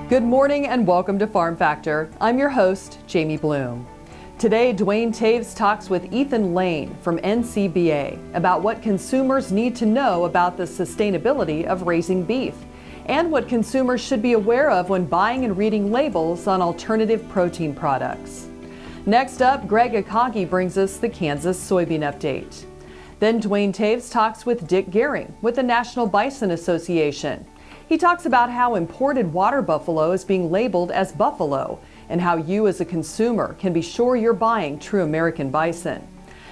Good morning and welcome to Farm Factor. I'm your host, Jamie Bloom. Today, Duane Toews talks with Ethan Lane from NCBA about what consumers need to know about the sustainability of raising beef and what consumers should be aware of when buying and reading labels on alternative protein products. Next up, Greg Akagi brings us the Kansas soybean update. Then Duane Toews talks with Dick Goehring with the National Bison Association. He talks about how imported water buffalo is being labeled as buffalo and how you as a consumer can be sure you're buying true American bison.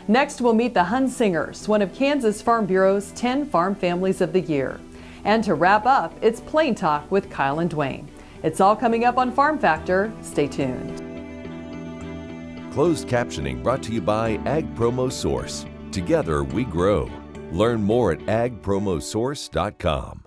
Next, we'll meet the Hunsingers, one of Kansas Farm Bureau's 10 farm families of the year. And to wrap up, it's Plain Talk with Kyle and Duane. It's all coming up on Farm Factor. Stay tuned. Closed captioning brought to you by Ag Promo Source. Together we grow. Learn more at agpromosource.com.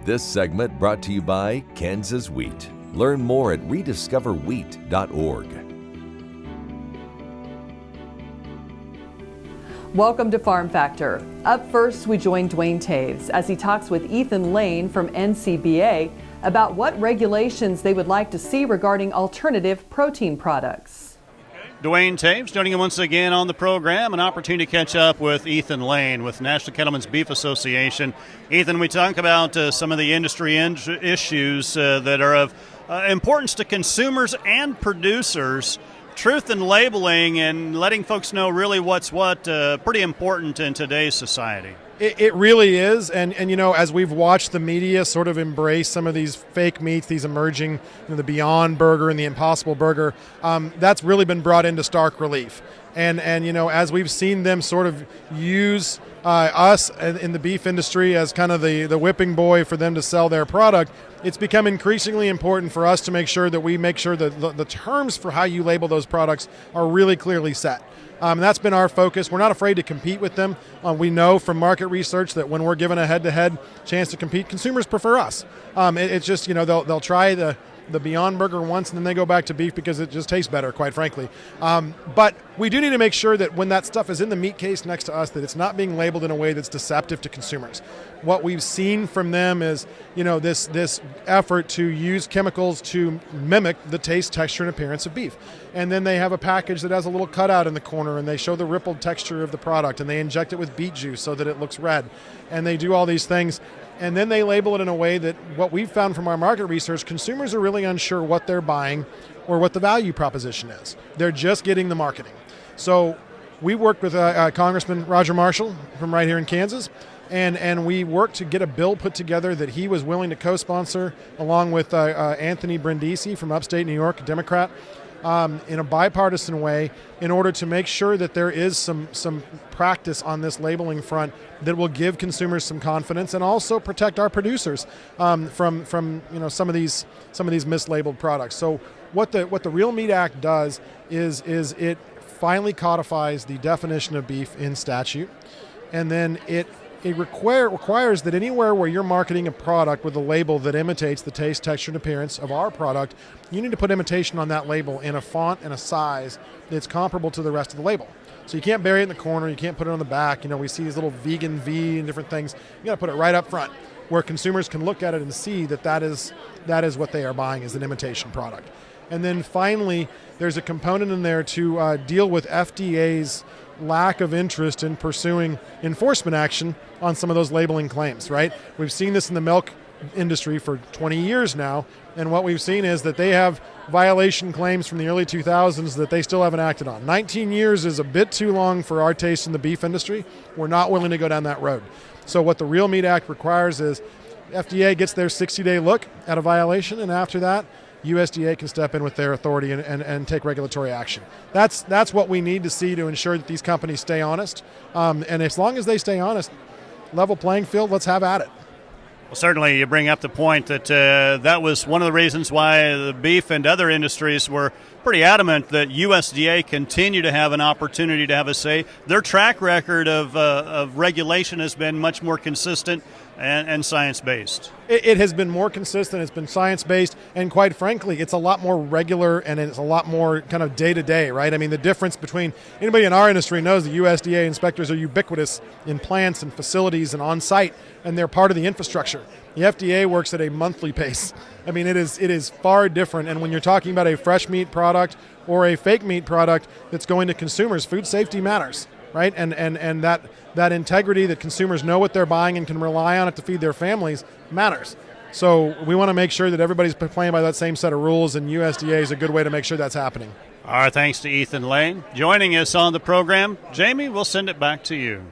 This segment brought to you by Kansas Wheat. Learn more at rediscoverwheat.org. Welcome to Farm Factor. Up first, we join Duane Toews as he talks with Ethan Lane from NCBA about what regulations they would like to see regarding alternative protein products. Duane Toews joining him once again on the program, an opportunity to catch up with Ethan Lane with National Cattlemen's Beef Association. Ethan, we talk about some of the industry issues that are of importance to consumers and producers. Truth in labeling and letting folks know really what's what, pretty important in today's society. It really is, and you know, as we've watched the media sort of embrace some of these fake meats, these emerging, the Beyond Burger and the Impossible Burger, that's really been brought into stark relief. And you know, as we've seen them sort of use us in the beef industry as kind of the whipping boy for them to sell their product, it's become increasingly important for us to make sure that we make sure that the terms for how you label those products are really clearly set. That's been our focus. We're not afraid to compete with them. We know from market research that when we're given a head-to-head chance to compete, consumers prefer us. It's just, you know, they'll try the Beyond Burger once and then they go back to beef because it just tastes better, quite frankly. But we do need to make sure that when that stuff is in the meat case next to us, that it's not being labeled in a way that's deceptive to consumers. What we've seen from them is, you know, this effort to use chemicals to mimic the taste, texture, and appearance of beef. And then they have a package that has a little cutout in the corner and they show the rippled texture of the product and they inject it with beet juice so that it looks red. And they do all these things. And then they label it in a way that what we've found from our market research, consumers are really unsure what they're buying or what the value proposition is. They're just getting the marketing. So we worked with Congressman Roger Marshall from right here in Kansas, and we worked to get a bill put together that he was willing to co-sponsor along with Anthony Brindisi from upstate New York, a Democrat, in a bipartisan way in order to make sure that there is some practice on this labeling front that will give consumers some confidence and also protect our producers from you know some of these mislabeled products. So what the Real Meat Act does is it finally codifies the definition of beef in statute, and then it requires that anywhere where you're marketing a product with a label that imitates the taste, texture, and appearance of our product, you need to put imitation on that label in a font and a size that's comparable to the rest of the label. So you can't bury it in the corner, you can't put it on the back. You know, we see these little vegan V and different things. You got to put it right up front where consumers can look at it and see that is what they are buying, is an imitation product. And then finally, there's a component in there to deal with FDA's lack of interest in pursuing enforcement action on some of those labeling claims, right? We've seen this in the milk industry for 20 years now, and what we've seen is that they have violation claims from the early 2000s that they still haven't acted on. 19 years is a bit too long for our taste in the beef industry. We're not willing to go down that road. So what the Real Meat Act requires is FDA gets their 60-day look at a violation, and after that, USDA can step in with their authority and take regulatory action. That's what we need to see to ensure that these companies stay honest. And as long as they stay honest, level playing field, let's have at it. Well, certainly you bring up the point that that was one of the reasons why the beef and other industries were pretty adamant that USDA continue to have an opportunity to have a say. Their track record of regulation has been much more consistent and science-based. It has been more consistent, it's been science-based, and quite frankly, it's a lot more regular and it's a lot more kind of day-to-day, right? I mean, the difference between anybody in our industry knows the USDA inspectors are ubiquitous in plants and facilities and on-site, and they're part of the infrastructure. The FDA works at a monthly pace. I mean, it is far different, and when you're talking about a fresh meat product or a fake meat product that's going to consumers, food safety matters, right? And that integrity that consumers know what they're buying and can rely on it to feed their families matters. So we want to make sure that everybody's playing by that same set of rules, and USDA is a good way to make sure that's happening. Our thanks to Ethan Lane. Joining us on the program, Jamie, we'll send it back to you.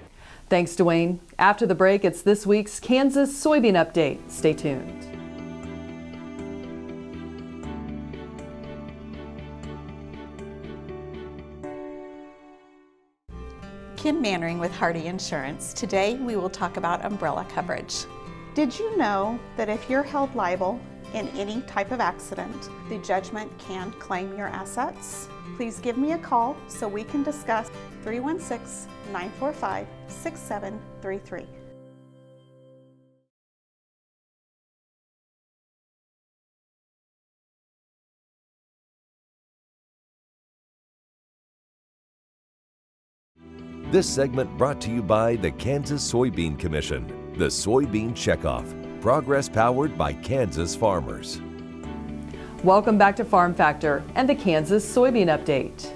Thanks, Duane. After the break, it's this week's Kansas Soybean Update. Stay tuned. Kim Mannering with Hardy Insurance. Today we will talk about umbrella coverage. Did you know that if you're held liable in any type of accident, the judgment can claim your assets? Please give me a call so we can discuss. 316-945-6733. This segment brought to you by the Kansas Soybean Commission, the Soybean Checkoff, progress powered by Kansas farmers. Welcome back to Farm Factor and the Kansas Soybean Update.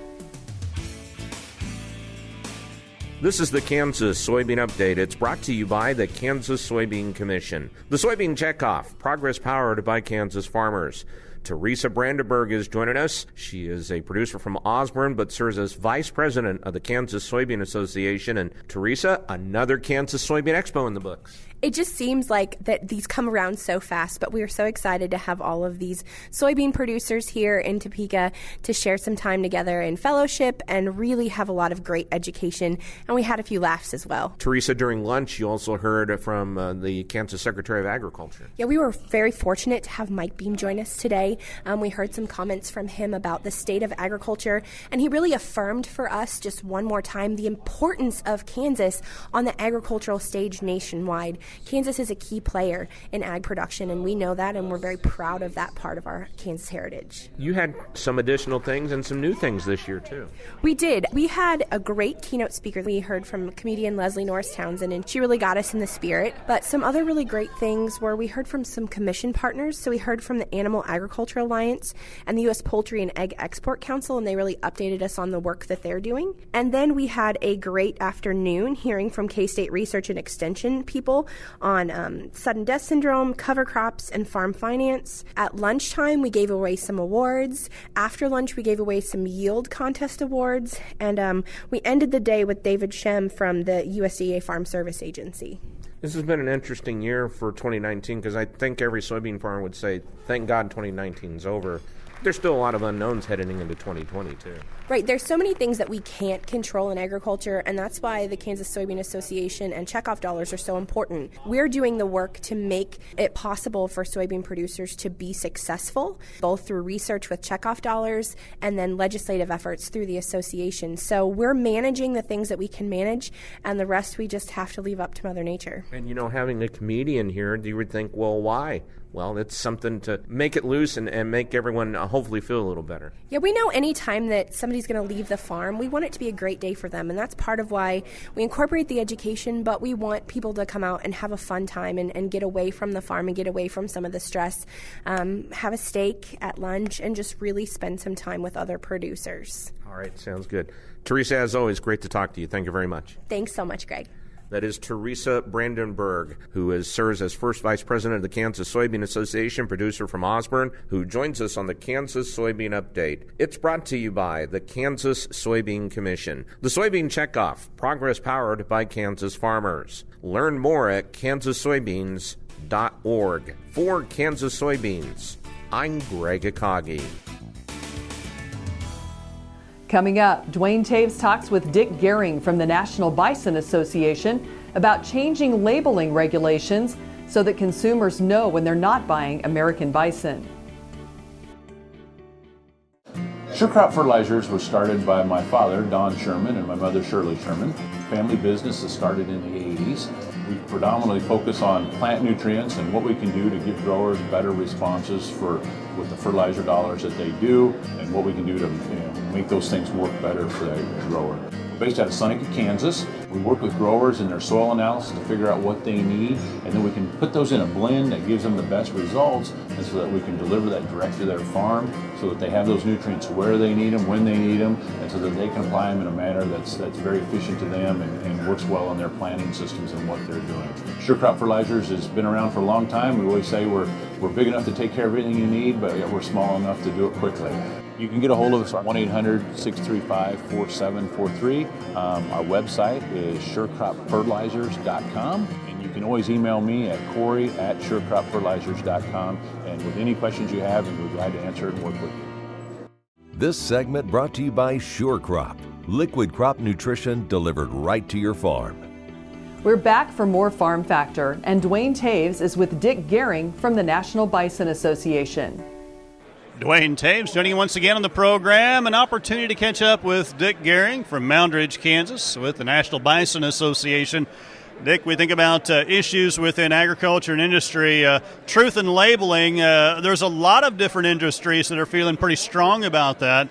This is the Kansas Soybean Update. It's brought to you by the Kansas Soybean Commission. The Soybean Checkoff, progress powered by Kansas farmers. Teresa Brandenburg is joining us. She is a producer from Osborne, but serves as vice president of the Kansas Soybean Association. And Teresa, another Kansas Soybean Expo in the books. It just seems like that these come around so fast, but we are so excited to have all of these soybean producers here in Topeka to share some time together in fellowship and really have a lot of great education. And we had a few laughs as well. Teresa, during lunch, you also heard from the Kansas Secretary of Agriculture. Yeah, we were very fortunate to have Mike Beam join us today. We heard some comments from him about the state of agriculture, and he really affirmed for us just one more time the importance of Kansas on the agricultural stage nationwide. Kansas is a key player in ag production, and we know that, and we're very proud of that part of our Kansas heritage. You had some additional things and some new things this year, too. We did. We had a great keynote speaker. We heard from comedian Leslie Norris Townsend, and she really got us in the spirit. But some other really great things were we heard from some commission partners. So we heard from the Animal Agriculture Alliance and the U.S. Poultry and Egg Export Council, and they really updated us on the work that they're doing. And then we had a great afternoon hearing from K-State Research and Extension people on sudden death syndrome, cover crops, and farm finance. At lunchtime, we gave away some awards. After lunch, we gave away some yield contest awards. And we ended the day with David Shem from the USDA Farm Service Agency. This has been an interesting year for 2019 because I think every soybean farmer would say, thank God 2019 is over. There's still a lot of unknowns heading into 2020, too. Right. There's so many things that we can't control in agriculture, and that's why the Kansas Soybean Association and checkoff dollars are so important. We're doing the work to make it possible for soybean producers to be successful, both through research with checkoff dollars and then legislative efforts through the association. So we're managing the things that we can manage, and the rest we just have to leave up to Mother Nature. And, you know, having a comedian here, you would think, well, why? Well, it's something to make it loose and make everyone hopefully feel a little better. Yeah, we know any time that somebody's going to leave the farm, we want it to be a great day for them, and that's part of why we incorporate the education, but we want people to come out and have a fun time and get away from the farm and get away from some of the stress, have a steak at lunch, and just really spend some time with other producers. All right, sounds good. Teresa, as always, great to talk to you. Thank you very much. Thanks so much, Greg. That is Teresa Brandenburg, who serves as first vice president of the Kansas Soybean Association, producer from Osborne, who joins us on the Kansas Soybean Update. It's brought to you by the Kansas Soybean Commission. The Soybean Checkoff, progress powered by Kansas farmers. Learn more at kansassoybeans.org. For Kansas Soybeans, I'm Greg Akagi. Coming up, Duane Toews talks with Dick Goehring from the National Bison Association about changing labeling regulations so that consumers know when they're not buying American bison. SureCrop Fertilizers was started by my father, Don Sherman, and my mother, Shirley Sherman. Family business that started in the 80s. We predominantly focus on plant nutrients and what we can do to give growers better responses with the fertilizer dollars that they do, and what we can do to make those things work better for the grower. We're based out of Seneca, Kansas. We work with growers in their soil analysis to figure out what they need, and then we can put those in a blend that gives them the best results, and so that we can deliver that direct to their farm so that they have those nutrients where they need them, when they need them, and so that they can apply them in a manner that's very efficient to them and works well in their planting systems and what they're doing. Sure Crop Fertilizers has been around for a long time. We always say we're big enough to take care of everything you need, but yet we're small enough to do it quickly. You can get a hold of us at 1-800-635-4743. Our website is surecropfertilizers.com, and you can always email me at Corey@surecropfertilizers.com, and with any questions you have, we'll be glad to answer it and work with you. This segment brought to you by Sure Crop, liquid crop nutrition delivered right to your farm. We're back for more Farm Factor, and Duane Toews is with Dick Goehring from the National Bison Association. Duane Toews joining you once again on the program. An opportunity to catch up with Dick Goehring from Moundridge, Kansas, with the National Bison Association. Dick, we think about issues within agriculture and industry, truth in labeling. There's a lot of different industries that are feeling pretty strong about that.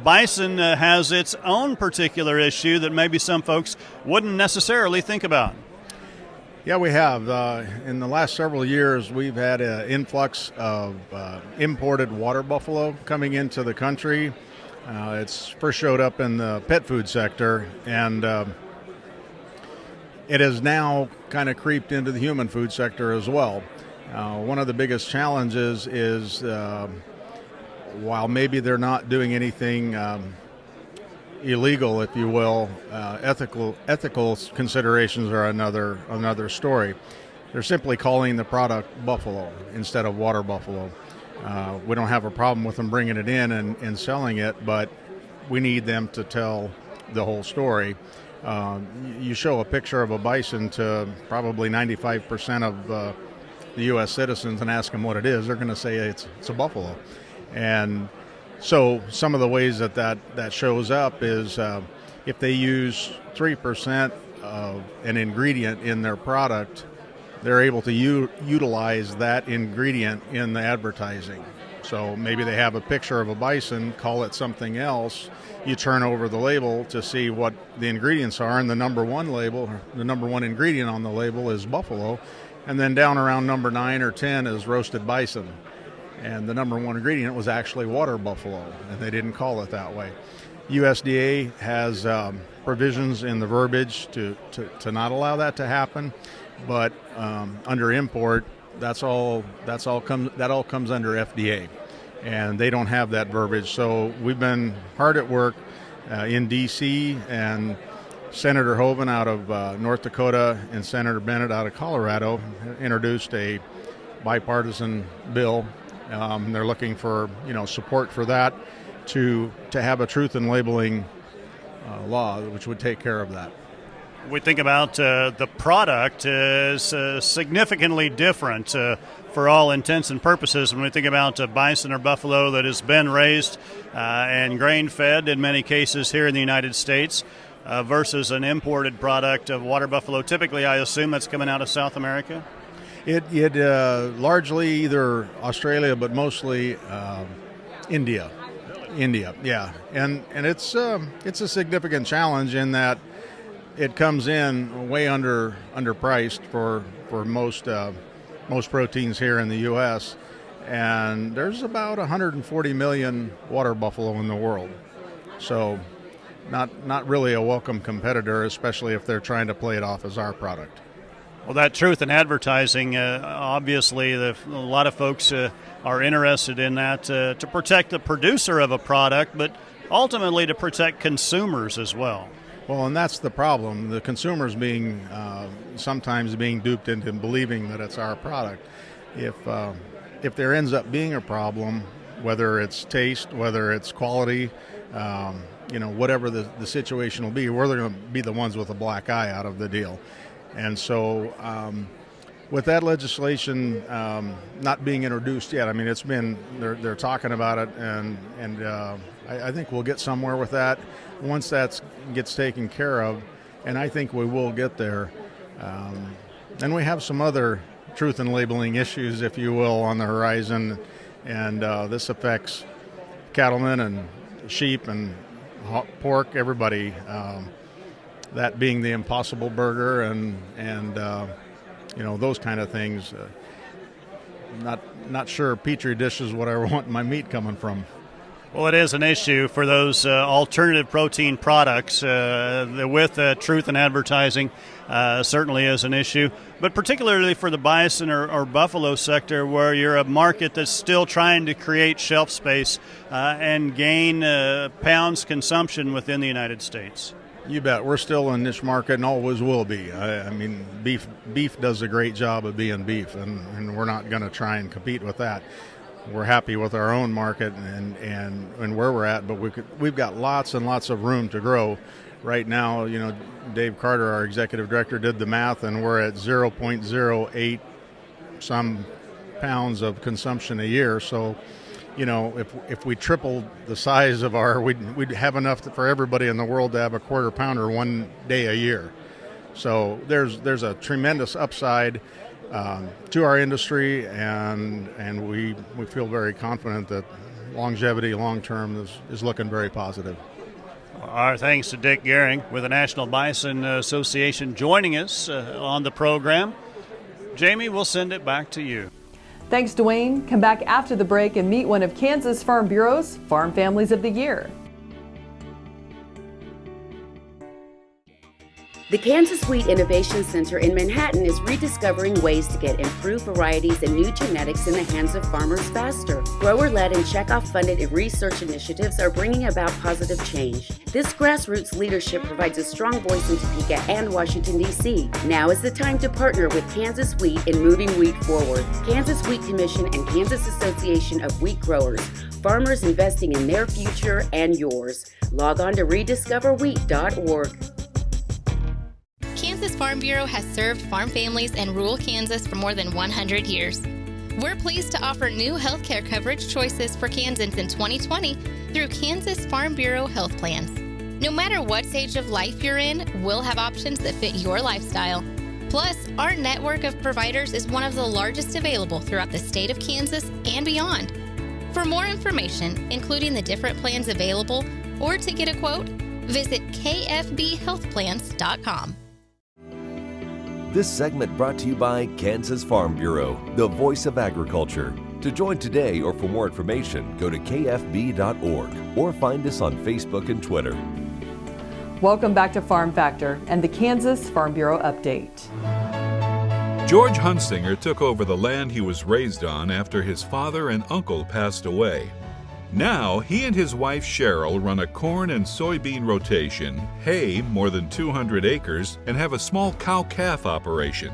Bison has its own particular issue that maybe some folks wouldn't necessarily think about. Yeah, we have. In the last several years, we've had an influx of imported water buffalo coming into the country. It's first showed up in the pet food sector, and it has now kind of creeped into the human food sector as well. One of the biggest challenges is while maybe they're not doing anything illegal, if you will, ethical considerations are another story. They're simply calling the product buffalo instead of water buffalo. We don't have a problem with them bringing it in and selling it, but we need them to tell the whole story. You show a picture of a bison to probably 95% of the U.S. citizens and ask them what it is, they're going to say it's a buffalo. And so some of the ways that shows up is if they use 3% of an ingredient in their product, they're able to utilize that ingredient in the advertising. So maybe they have a picture of a bison, call it something else. You turn over the label to see what the ingredients are, and the number one ingredient on the label is buffalo, and then down around number 9 or 10 is roasted bison. And the number one ingredient was actually water buffalo, and they didn't call it that way. USDA has provisions in the verbiage to not allow that to happen, but under import, that all comes under FDA, and they don't have that verbiage. So we've been hard at work in D.C., and Senator Hoeven out of North Dakota and Senator Bennett out of Colorado introduced a bipartisan bill. They're looking for support for that to have a truth in labeling law, which would take care of that. We think about the product is significantly different for all intents and purposes when we think about bison or buffalo that has been raised and grain-fed in many cases here in the United States versus an imported product of water buffalo. Typically, I assume that's coming out of South America? It largely either Australia, but mostly India. India, yeah, and it's a significant challenge in that it comes in way underpriced for most proteins here in the U.S. And there's about 140 million water buffalo in the world, so not really a welcome competitor, especially if they're trying to play it off as our product. Well, that truth in advertising, obviously, a lot of folks are interested in that to protect the producer of a product, but ultimately to protect consumers as well. Well, and that's the problem. The consumers sometimes being duped into believing that it's our product. If there ends up being a problem, whether it's taste, whether it's quality, whatever the situation will be, we're going to be the ones with a black eye out of the deal. And so with that legislation not being introduced yet, I mean, it's been, they're talking about it, and I think we'll get somewhere with that once that gets taken care of, and I think we will get there. And we have some other truth in labeling issues, if you will, on the horizon, and this affects cattlemen and sheep and pork, everybody. That being the Impossible Burger and those kind of things. Not sure Petri dish is what I want my meat coming from. Well, it is an issue for those alternative protein products. With truth in advertising certainly is an issue, but particularly for the bison or buffalo sector, where you're a market that's still trying to create shelf space and gain pounds consumption within the United States. You bet. We're still in niche market and always will be. I mean, beef does a great job of being beef, and we're not going to try and compete with that. We're happy with our own market and where we're at, but we've got lots and lots of room to grow. Right now, Dave Carter, our executive director, did the math, and we're at 0.08 some pounds of consumption a year. So, if we tripled the size of we'd have enough for everybody in the world to have a quarter pounder one day a year. So there's a tremendous upside to our industry, and we feel very confident that longevity long term is looking very positive. Our thanks to Dick Goehring with the National Bison Association joining us on the program. Jamie, we'll send it back to you. Thanks, Duane. Come back after the break and meet one of Kansas Farm Bureau's Farm Families of the Year. The Kansas Wheat Innovation Center in Manhattan is rediscovering ways to get improved varieties and new genetics in the hands of farmers faster. Grower-led and checkoff-funded research initiatives are bringing about positive change. This grassroots leadership provides a strong voice in Topeka and Washington, D.C. Now is the time to partner with Kansas Wheat in moving wheat forward. Kansas Wheat Commission and Kansas Association of Wheat Growers. Farmers investing in their future and yours. Log on to rediscoverwheat.org. Kansas Farm Bureau has served farm families in rural Kansas for more than 100 years. We're pleased to offer new healthcare coverage choices for Kansans in 2020 through Kansas Farm Bureau health plans. No matter what stage of life you're in, we'll have options that fit your lifestyle. Plus, our network of providers is one of the largest available throughout the state of Kansas and beyond. For more information, including the different plans available, or to get a quote, visit kfbhealthplans.com. This segment brought to you by Kansas Farm Bureau, the voice of agriculture. To join today or for more information, go to kfb.org or find us on Facebook and Twitter. Welcome back to Farm Factor and the Kansas Farm Bureau Update. George Hunsinger took over the land he was raised on after his father and uncle passed away. Now, he and his wife Cheryl run a corn and soybean rotation, hay more than 200 acres, and have a small cow-calf operation.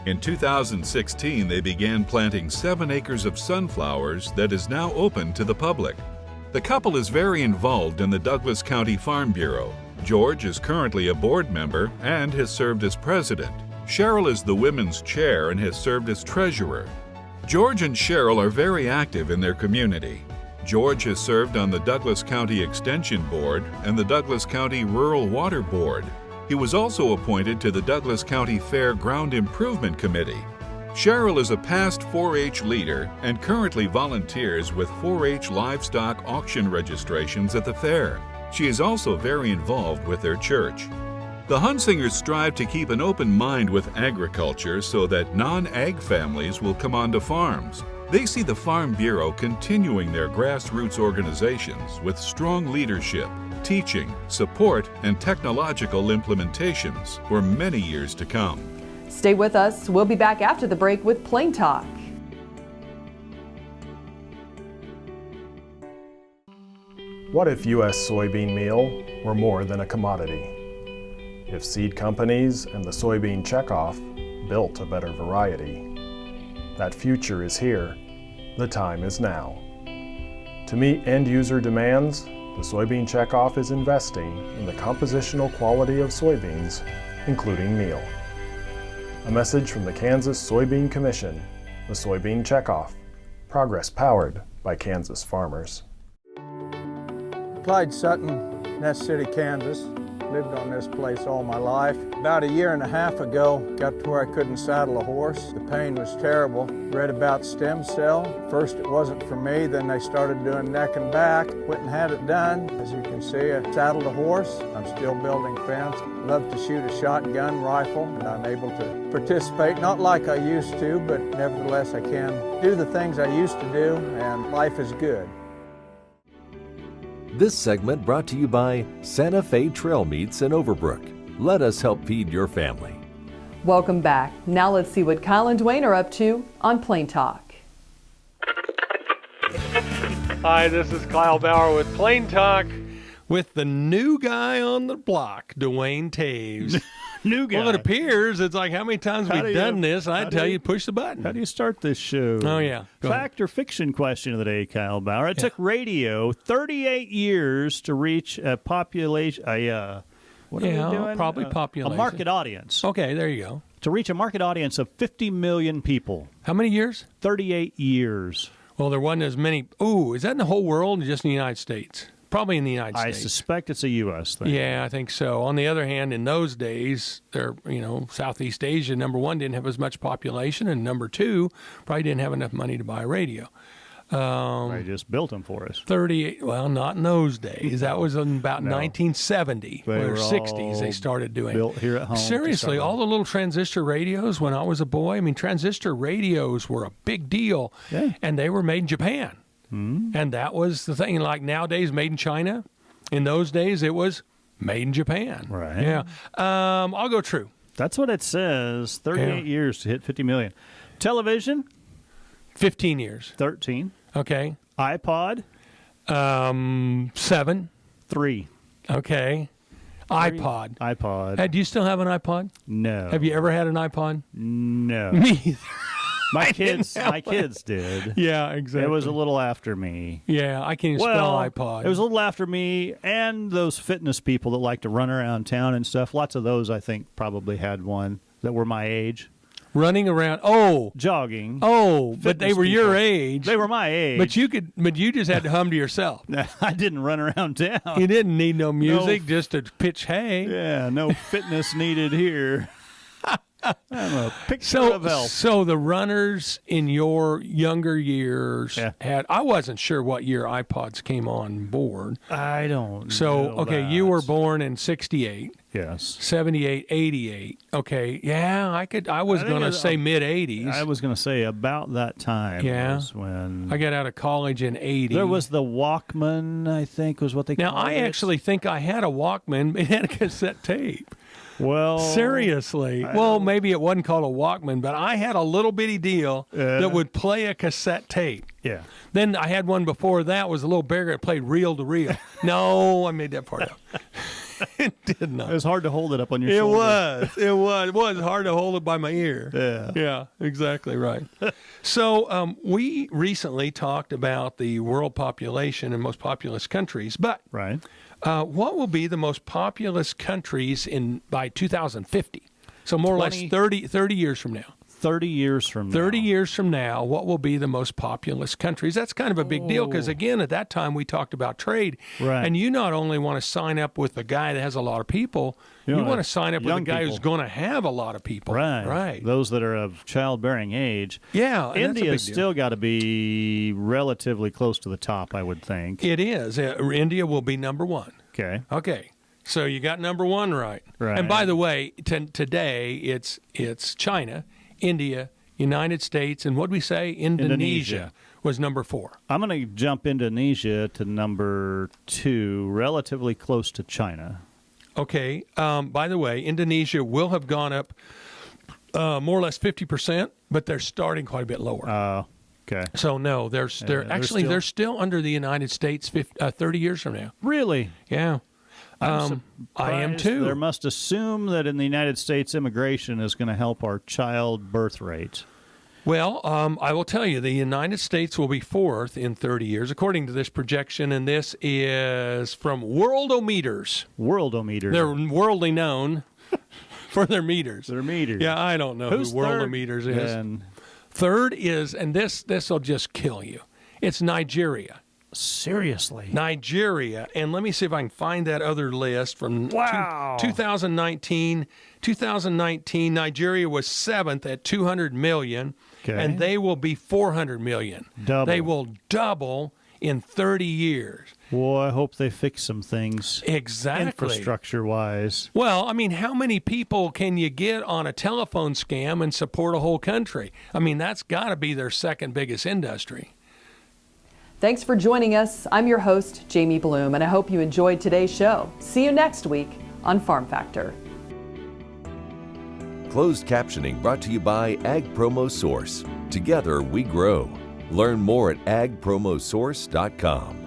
In 2016, they began planting 7 acres of sunflowers that is now open to the public. The couple is very involved in the Douglas County Farm Bureau. George is currently a board member and has served as president. Cheryl is the women's chair and has served as treasurer. George and Cheryl are very active in their community. George has served on the Douglas County Extension Board and the Douglas County Rural Water Board. He was also appointed to the Douglas County Fair Ground Improvement Committee. Cheryl is a past 4-H leader and currently volunteers with 4-H livestock auction registrations at the fair. She is also very involved with their church. The Hunsingers strive to keep an open mind with agriculture so that non-ag families will come onto farms. They see the Farm Bureau continuing their grassroots organizations with strong leadership, teaching, support, and technological implementations for many years to come. Stay with us. We'll be back after the break with Plain Talk. What if U.S. soybean meal were more than a commodity? If seed companies and the soybean checkoff built a better variety? That future is here. The time is now. To meet end-user demands, the soybean checkoff is investing in the compositional quality of soybeans, including meal. A message from the Kansas Soybean Commission, the Soybean Checkoff, progress powered by Kansas farmers. Clyde Sutton, Ness City, Kansas. Lived on this place all my life. About a year and a half ago, got to where I couldn't saddle a horse. The pain was terrible. Read about stem cell. First it wasn't for me, then they started doing neck and back. Went and had it done. As you can see, I saddled a horse. I'm still building fence. Love to shoot a shotgun rifle, and I'm able to participate, not like I used to, but nevertheless I can do the things I used to do, and life is good. This segment brought to you by Santa Fe Trail Meats in Overbrook. Let us help feed your family. Welcome back. Now let's see what Kyle and Duane are up to on Plain Talk. Hi, this is Kyle Bauer with Plain Talk with the new guy on the block, Duane Toews. New guy. Well, it appears it's like how many times we've done this, and I tell you, push the button. How do you start this show? Oh, yeah. Fact or fiction question of the day, Kyle Bauer. It took radio 38 years to reach a population, what are we doing? Probably population. A market audience. Okay, there you go. To reach a market audience of 50 million people. How many years? 38 years. Well, there wasn't as many. Ooh, is that in the whole world or just in the United States? Probably in the United States. I suspect it's a U.S. thing. Yeah, I think so. On the other hand, in those days, Southeast Asia, number one, didn't have as much population, and number two, probably didn't have enough money to buy a radio. They just built them for us. 38, well, not in those days. That was in about 1970 or 60s they started doing. Built here at home. Seriously, all the little transistor radios when I was a boy, I mean, transistor radios were a big deal, and they were made in Japan. And that was the thing. Like nowadays, made in China. In those days, it was made in Japan. Right. Yeah. I'll go true. That's what it says. 38 years to hit 50 million. Television? 15 years. 13. Okay. iPod? 7. 3. Okay. iPod. Do you still have an iPod? No. Have you ever had an iPod? No. Me either. My kids did. Yeah, exactly. It was a little after me. Yeah, I can't even spell iPod. It was a little after me and those fitness people that like to run around town and stuff. Lots of those, I think, probably had one that were my age. Running around. Jogging. But they were your age. They were my age. But you just had to hum to yourself. I didn't run around town. You didn't need no music just to pitch hay. Yeah, no fitness needed here. I'm a picture of health. So the runners in your younger years had. I wasn't sure what year iPods came on board. I don't. So know that. you were born in 68. Yes. 78, 88. Okay, yeah, I was going to say mid 80s. I was going to say about that time. Yeah. Was when I got out of college in 80. There was the Walkman, I think, was what they called it. Now I actually think I had a Walkman. It had a cassette tape. Well, seriously. Well, maybe it wasn't called a Walkman, but I had a little bitty deal that would play a cassette tape. Yeah. Then I had one before that was a little bigger. It played reel to reel. No, I made that part up. It did not. It was hard to hold it up on your shoulder. It was hard to hold it by my ear. Yeah, exactly right. So we recently talked about the world population and most populous countries, but right. What will be the most populous countries by 2050? So more or less 30 years from now. 30 years from now. 30 years from now, what will be the most populous countries? That's kind of a big deal because, again, at that time we talked about trade. Right. And you not only want to sign up with the guy that has a lot of people, you want to sign up with the guy who's going to have a lot of people. Right. Those that are of childbearing age. Yeah. India's still got to be relatively close to the top, I would think. It is. India will be number one. Okay. So you got number one right. And by the way, today it's China, India, United States, and what we say? Indonesia was number 4. I'm going to jump Indonesia to number 2, relatively close to China. Okay. By the way, Indonesia will have gone up more or less 50%, but they're starting quite a bit lower. Okay. So no, they're still under the United States 30 years from now. Really? Yeah. I am too. There must assume that in the United States, immigration is going to help our child birth rate. Well, I will tell you, the United States will be 4th in 30 years, according to this projection, and this is from Worldometers. Worldometers. They're worldly known for their meters. Their meters. Yeah, I don't know Who's who Worldometers is. Then? Third is, and this will just kill you, it's Nigeria. Seriously? Nigeria, and let me see if I can find that other list from 2019. 2019, Nigeria was 7th at 200 million, and they will be 400 million. Double. They will double in 30 years. Well, I hope they fix some things. Exactly. Infrastructure-wise. Well, I mean, how many people can you get on a telephone scam and support a whole country? I mean, that's got to be their second biggest industry. Thanks for joining us. I'm your host, Jamie Bloom, and I hope you enjoyed today's show. See you next week on Farm Factor. Closed captioning brought to you by Ag Promo Source. Together we grow. Learn more at agpromosource.com.